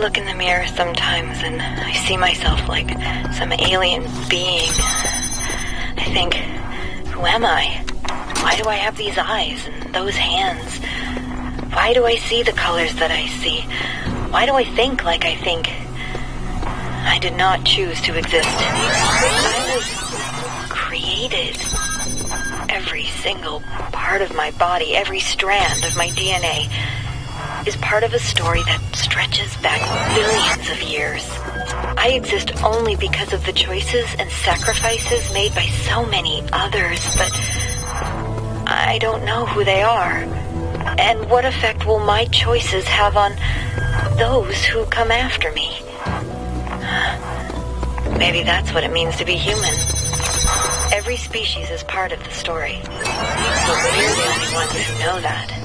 look in the mirror sometimes and I see myself like some alien being. I think, who am I? Why do I have these eyes and those hands? Why do I see the colors that I see? Why do I think like I think? I did not choose to exist. I was created. Every single part of my body, every strand of my DNA is part of a story that stretches back billions of years. I exist only because of the choices and sacrifices made by so many others, but I don't know who they are. And what effect will my choices have on those who come after me? Maybe that's what it means to be human. Every species is part of the story, but we're the only ones who know that.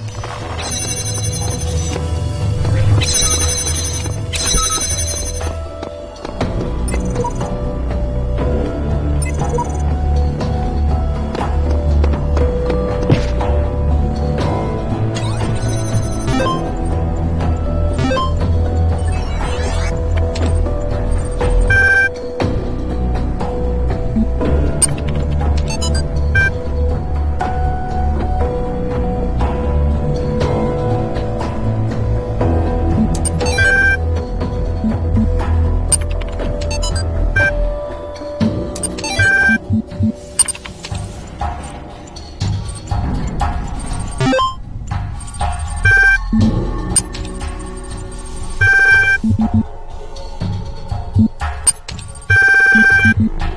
You